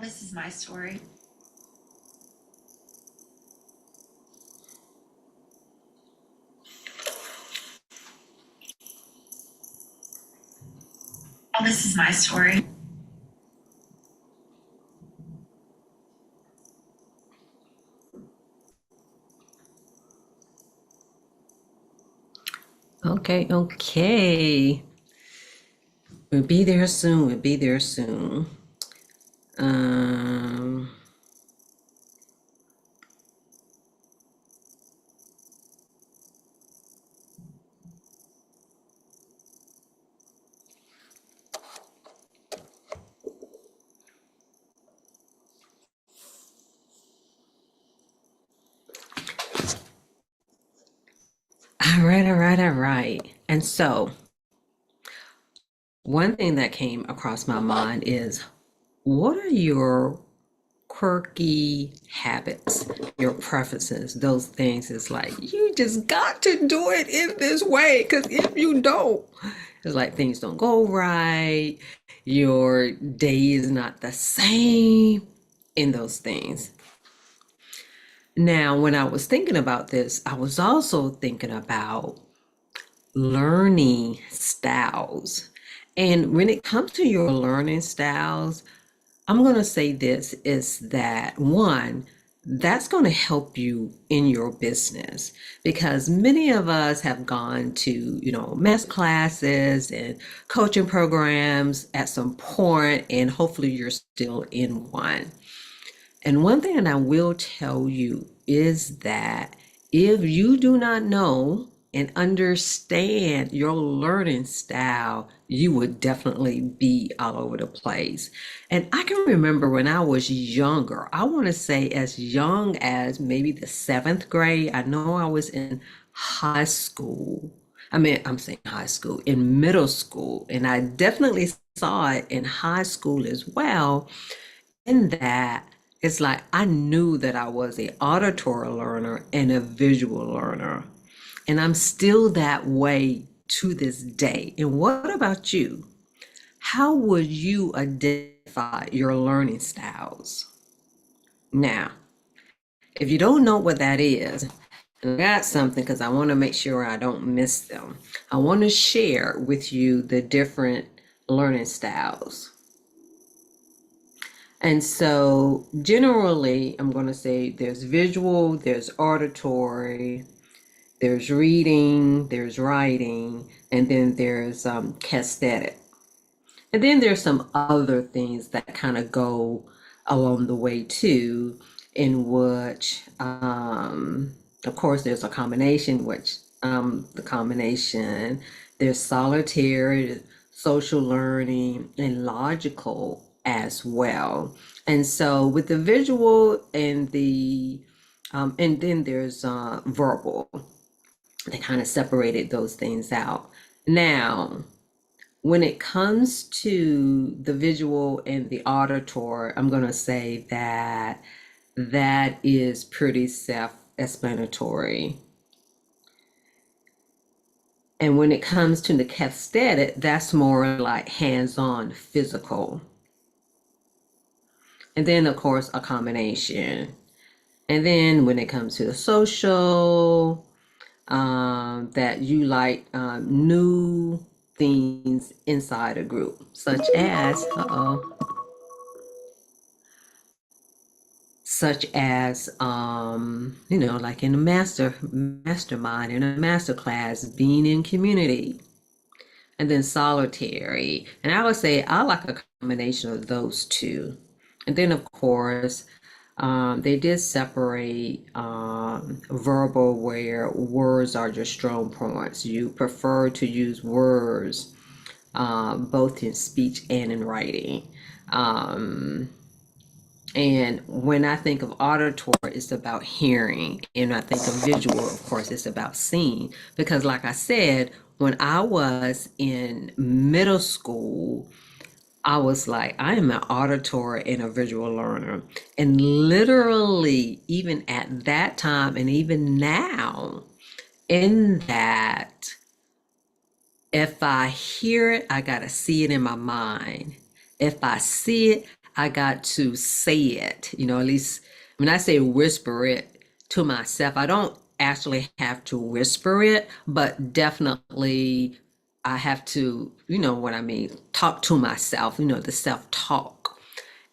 This is my story. This is my story. Okay. We'll be there soon. Um, all right. And so, one thing that came across my mind is what are your quirky habits, your preferences, those things? It's like you just got to do it in this way because if you don't, it's like things don't go right, your day is not the same in those things. Now, when I was thinking about this, I was also thinking about learning styles. And when it comes to your learning styles, I'm going to say this is that one, that's going to help you in your business because many of us have gone to, math classes and coaching programs at some point, and hopefully you're still in one. And one thing that I will tell you is that if you do not know and understand your learning style, you would definitely be all over the place. And I can remember when I was younger, I want to say as young as maybe the seventh grade. I know I was in high school. I mean, I'm saying high school, in middle school, and I definitely saw it in high school as well in that it's like I knew that I was a auditory learner and a visual learner. And I'm still that way to this day. And what about you? How would you identify your learning styles? Now, if you don't know what that is, and I got something because I want to make sure I don't miss them. I want to share with you the different learning styles. And so generally, I'm going to say there's visual, there's auditory, there's reading, there's writing, and then there's kinesthetic. And then there's some other things that kind of go along the way too, in which, of course, there's a combination, which the combination, there's solitary, social learning, and logical as well. And so with the visual and then there's verbal, they kind of separated those things out. Now, when it comes to the visual and the auditory, I'm going to say that that is pretty self-explanatory. And when it comes to the kinesthetic, that's more like hands-on physical. And then, of course, a combination. And then when it comes to the social, that you like new things inside a group, such as like in a mastermind, in a master class, being in community, and then solitary. And I would say I like a combination of those two. And then of course, they did separate verbal, where words are your strong points. You prefer to use words both in speech and in writing. Um, and when I think of auditory, it's about hearing. And I think of visual, of course, it's about seeing. Because, like I said, when I was in middle school, I was like, I am an auditory and a visual learner. And literally, even at that time, and even now, in that, if I hear it, I got to see it in my mind. If I see it, I got to say it, at least when I say whisper it to myself, I don't actually have to whisper it, but definitely I have to, what I mean, talk to myself, the self-talk.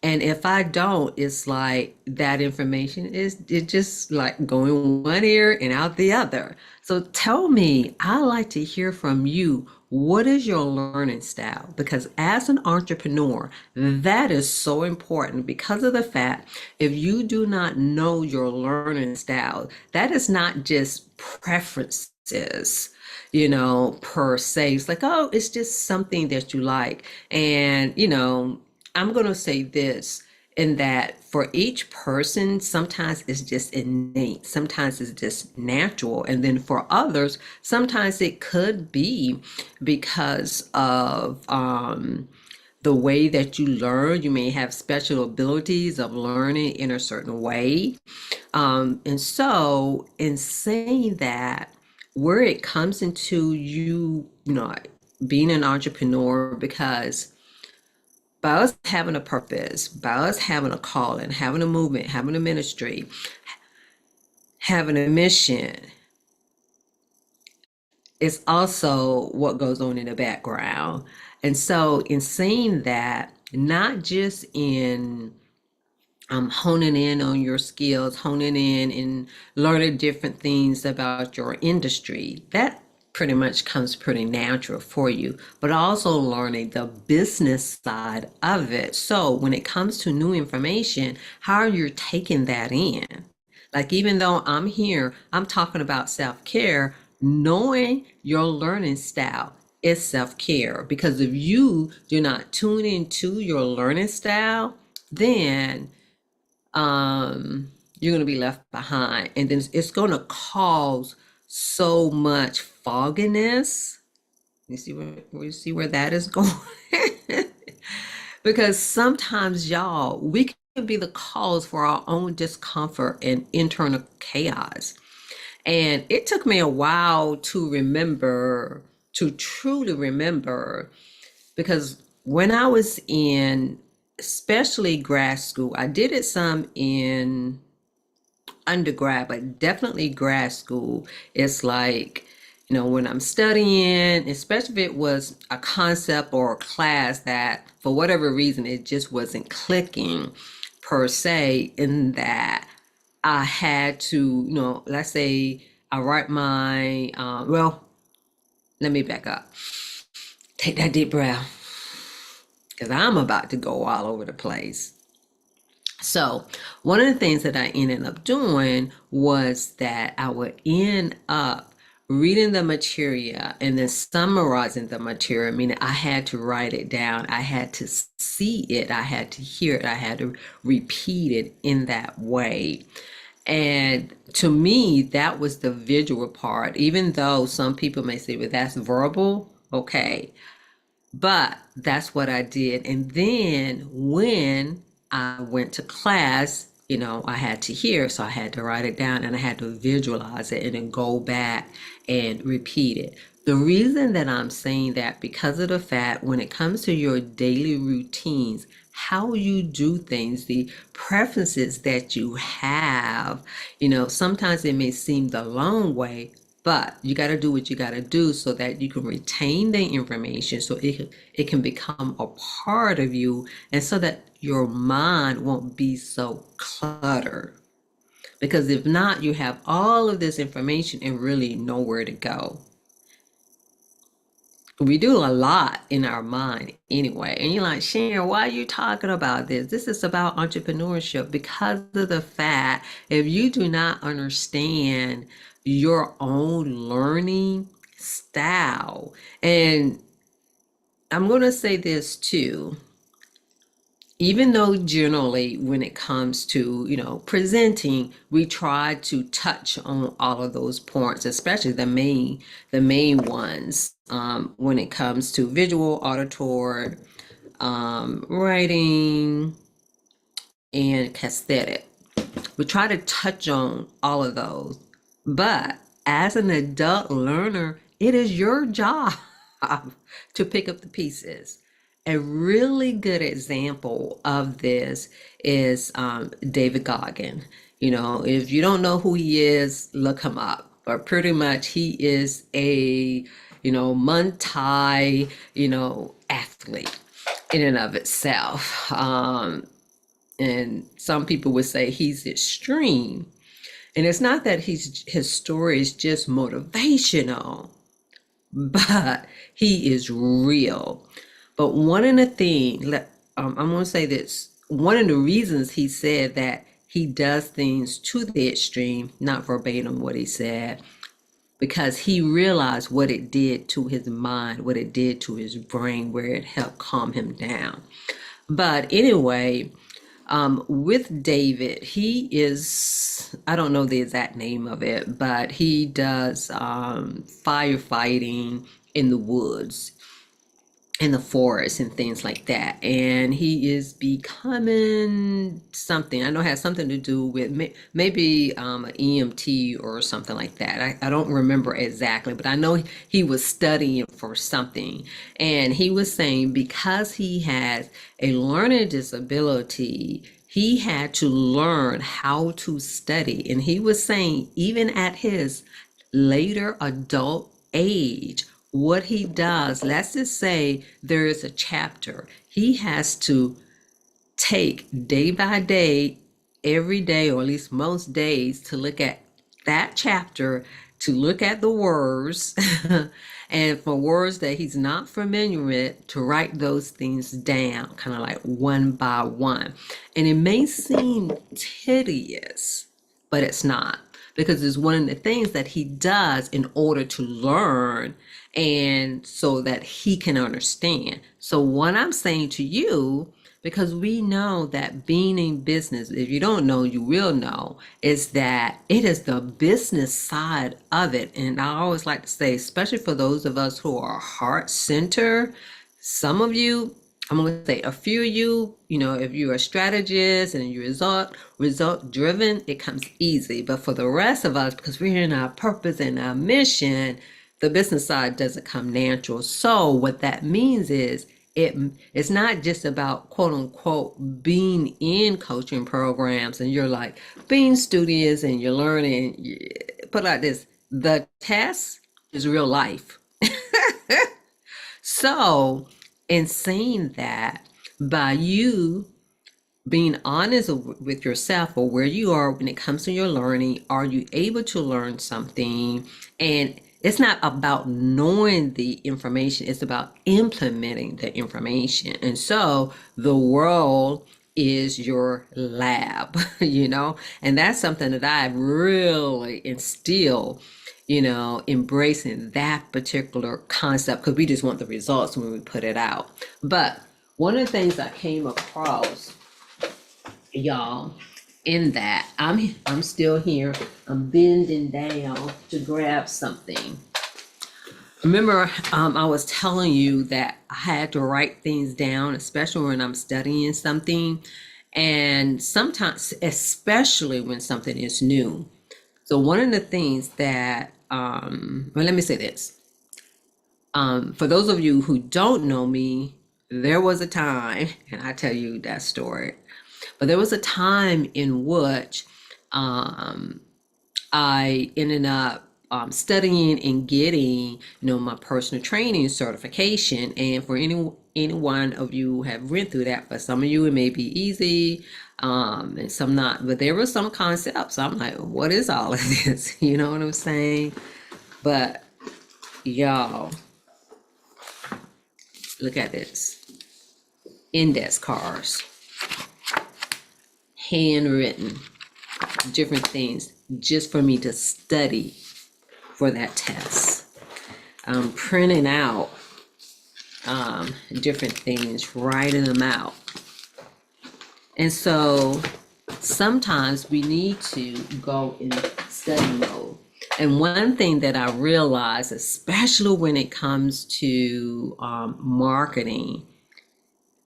And if I don't, it's like that information is it just like going one ear and out the other. So tell me, I like to hear from you. What is your learning style? Because as an entrepreneur, that is so important because of the fact if you do not know your learning style, that is not just preferences, per se. It's like, oh, it's just something that you like. And, I'm going to say this in that for each person, sometimes it's just innate, sometimes it's just natural. And then for others, sometimes it could be because of the way that you learn. You may have special abilities of learning in a certain way. And so, in saying that, where it comes into you, being an entrepreneur, because by us having a purpose, by us having a calling, having a movement, having a ministry, having a mission, it's also what goes on in the background. And so, in saying that, not just in honing in on your skills, honing in and learning different things about your industry. That pretty much comes pretty natural for you, but also learning the business side of it. So when it comes to new information, how are you taking that in? Like, even though I'm here, I'm talking about self-care, knowing your learning style is self-care. Because if you do not tune into your learning style, then you're going to be left behind. And then it's going to cause so much fogginess. You see where that is going? Because sometimes, y'all, we can be the cause for our own discomfort and internal chaos. And it took me a while to remember, to truly remember, because when I was in, especially grad school, I did it some in undergrad, but definitely grad school. It's like, when I'm studying, especially if it was a concept or a class that for whatever reason it just wasn't clicking per se, in that I had to, let's say I write my, let me back up. Take that deep breath because I'm about to go all over the place. So one of the things that I ended up doing was that I would end up reading the material and then summarizing the material, meaning I had to write it down, I had to see it, I had to hear it, I had to repeat it in that way. And to me, that was the visual part, even though some people may say, well, that's verbal. Okay. But that's what I did. And then when I went to class, I had to hear, so I had to write it down and I had to visualize it and then go back and repeat it. The reason that I'm saying that, because of the fact when it comes to your daily routines, how you do things, the preferences that you have, sometimes it may seem the long way, but you got to do what you got to do so that you can retain the information, so it can become a part of you, and so that your mind won't be so cluttered. Because if not, you have all of this information and really nowhere to go. We do a lot in our mind anyway. And you're like, Sharon, why are you talking about this? This is about entrepreneurship, because of the fact if you do not understand your own learning style, and I'm going to say this too, even though generally when it comes to presenting, we try to touch on all of those points, especially the main ones, when it comes to visual, auditory, writing, and kinesthetic. We try to touch on all of those, but as an adult learner, it is your job to pick up the pieces a really good example of this is David Goggin. You know, if you don't know who he is, look him up. But pretty much he is a, multi, athlete in and of itself. And some people would say he's extreme. And it's not that his story is just motivational, but he is real. But one of the things, I'm going to say this, one of the reasons he said that he does things to the extreme, not verbatim what he said, because he realized what it did to his mind, what it did to his brain, where it helped calm him down. But anyway, with David, he is, I don't know the exact name of it, but he does firefighting in the woods, in the forest and things like that. And he is becoming something. I know it has something to do with maybe an EMT or something like that. I don't remember exactly, but I know he was studying for something. And he was saying because he has a learning disability, he had to learn how to study. And he was saying even at his later adult age, what he does, let's just say there is a chapter, he has to take day by day, every day, or at least most days, to look at that chapter, to look at the words, and for words that he's not familiar with, to write those things down, kind of like one by one. And it may seem tedious, but it's not, because it's one of the things that he does in order to learn and so that he can understand. So what I'm saying to you, because we know that being in business, if you don't know, you will know, is that it is the business side of it. And I always like to say, especially for those of us who are heart centered, some of you, I'm going to say a few of you, if you're a strategist and you're result driven, it comes easy. But for the rest of us, because we're in our purpose and our mission, the business side doesn't come natural. So what that means is it's not just about quote unquote being in coaching programs and you're like being studious and you're learning. Put it like this, the test is real life. So in saying that, by you being honest with yourself or where you are when it comes to your learning, are you able to learn something? And it's not about knowing the information, it's about implementing the information. And so the world is your lab, and that's something that I've really instilled, embracing that particular concept, because we just want the results when we put it out. But one of the things I came across, y'all, in that I'm still here, I'm bending down to grab something. Remember, I was telling you that I had to write things down, especially when I'm studying something, and sometimes, especially when something is new. So one of the things that, let me say this. For those of you who don't know me, there was a time, and I tell you that story, but there was a time in which I ended up studying and getting, my personal training certification. And for any one of you who have went through that, for some of you it may be easy, and some not. But there were some concepts I'm like, what is all of this? You know what I'm saying? But y'all, look at this. Index cards, handwritten, different things just for me to study for that test. I'm printing out different things, writing them out. And so sometimes we need to go in study mode. And one thing that I realize, especially when it comes to marketing,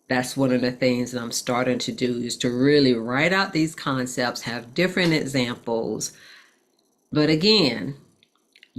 that's one of the things that I'm starting to do, is to really write out these concepts, have different examples. But again,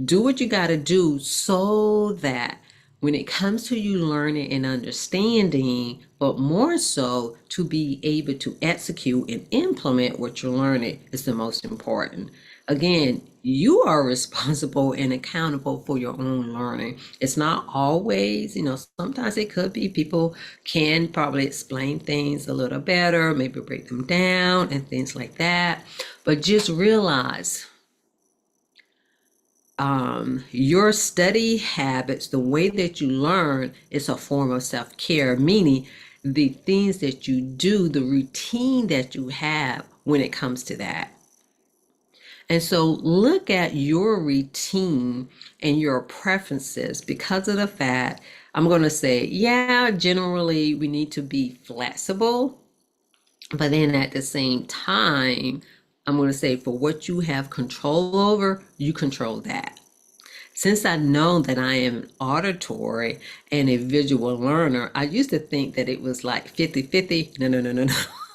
do what you got to do so that when it comes to you learning and understanding, but more so to be able to execute and implement what you're learning is the most important. Again, you are responsible and accountable for your own learning. It's not always, sometimes it could be people can probably explain things a little better, maybe break them down and things like that. But just realize your study habits, the way that you learn, is a form of self-care, meaning the things that you do, the routine that you have when it comes to that. And so look at your routine and your preferences because of the fact, I'm going to say, yeah, generally we need to be flexible, but then at the same time, I'm going to say for what you have control over, you control that. Since I know that I am auditory and a visual learner, I used to think that it was like 50-50. No, no, no, no,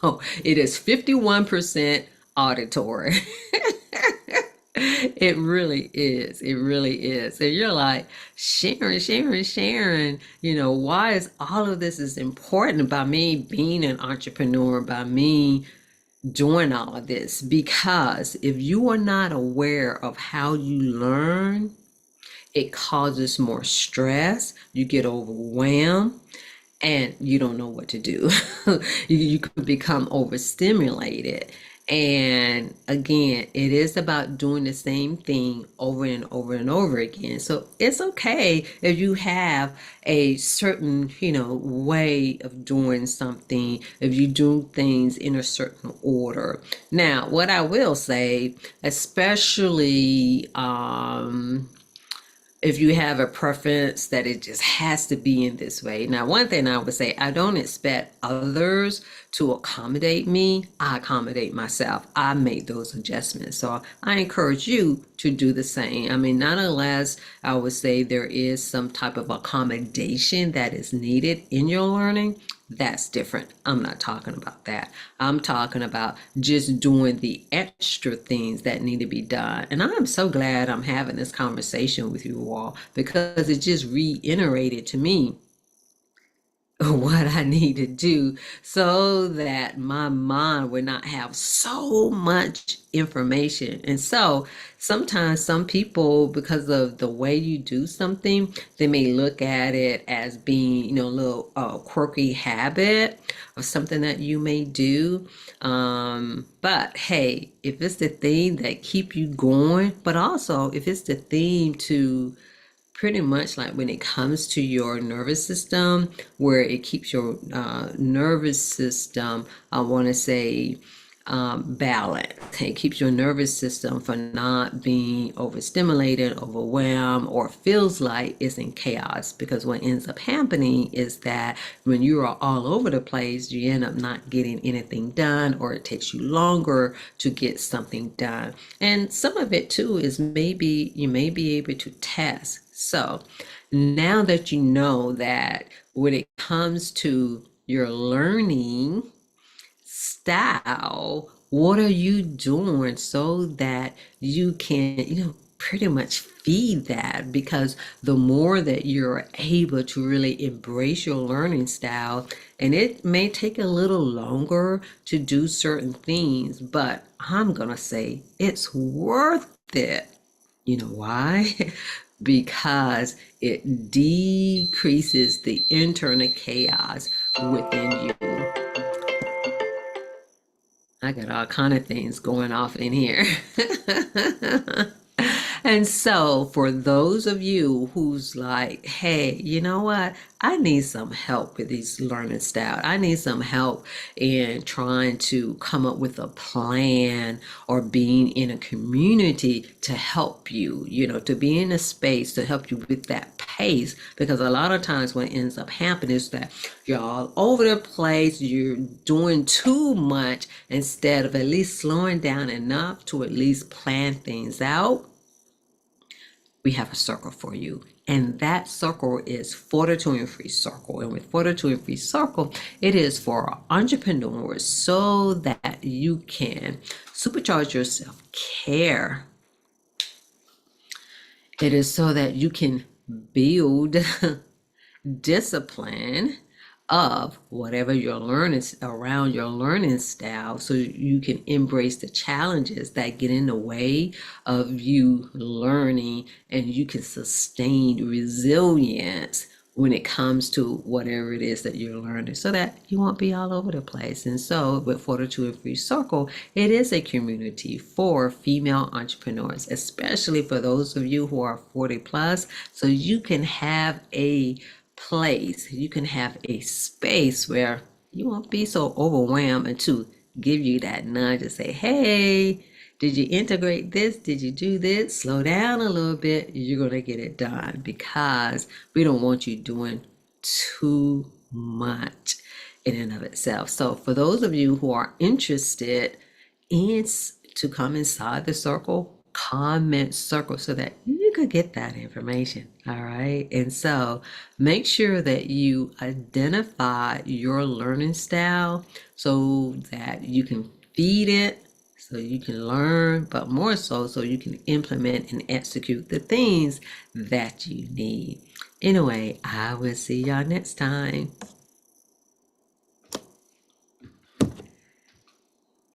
no. It is 51% auditory. It really is. It really is. And you're like, Sharon, why is all of this is important by me being an entrepreneur, by me doing all of this? Because if you are not aware of how you learn, it causes more stress, you get overwhelmed, and you don't know what to do. You could become overstimulated. And again, it is about doing the same thing over and over and over again. So it's okay if you have a certain, way of doing something, if you do things in a certain order. Now, what I will say, especially if you have a preference that it just has to be in this way. Now, one thing I would say, I don't expect others to accommodate me. I accommodate myself. I make those adjustments. So I encourage you to do the same. I mean, not unless I would say there is some type of accommodation that is needed in your learning. That's different. I'm not talking about that. I'm talking about just doing the extra things that need to be done. And I'm so glad I'm having this conversation with you all because it just reiterated to me what I need to do so that my mind would not have so much information. And so sometimes some people, because of the way you do something, they may look at it as being, a little quirky habit or something that you may do. But hey, if it's the thing that keep you going, but also if it's the thing to pretty much like when it comes to your nervous system, where it keeps your nervous system, I want to say, balanced. It keeps your nervous system from not being overstimulated, overwhelmed, or feels like it's in chaos. Because what ends up happening is that when you are all over the place, you end up not getting anything done, or it takes you longer to get something done. And some of it too is maybe you may be able to test. So now that you know that when it comes to your learning style, what are you doing so that you can, pretty much feed that? Because the more that you're able to really embrace your learning style, and it may take a little longer to do certain things, but I'm going to say it's worth it. You know why? Because it decreases the internal chaos within you. I got all kind of things going off in here. And so for those of you who's like, hey, you know what? I need some help with these learning style. I need some help in trying to come up with a plan or being in a community to help you, to be in a space to help you with that pace. Because a lot of times what ends up happening is that you're all over the place, you're doing too much instead of at least slowing down enough to at least plan things out. We have a circle for you. And that circle is Fortitude Free Circle. And with Fortitude Free Circle, it is for entrepreneurs so that you can supercharge your self-care. It is so that you can build discipline of whatever you're learning around your learning style, so you can embrace the challenges that get in the way of you learning, and you can sustain resilience when it comes to whatever it is that you're learning, so that you won't be all over the place. And so with Fortitude Free Circle, it is a community for female entrepreneurs, especially for those of you who are 40 plus, so you can have a place, you can have a space where you won't be so overwhelmed, and to give you that nudge to say, hey, did you integrate this? Did you do this? Slow down a little bit. You're going to get it done, because we don't want you doing too much in and of itself. So for those of you who are interested in to come inside the circle, comment circle, so that you could get that information. All right. And so make sure that you identify your learning style so that you can feed it, so you can learn, but more so you can implement and execute the things that you need. Anyway, I will see y'all next time.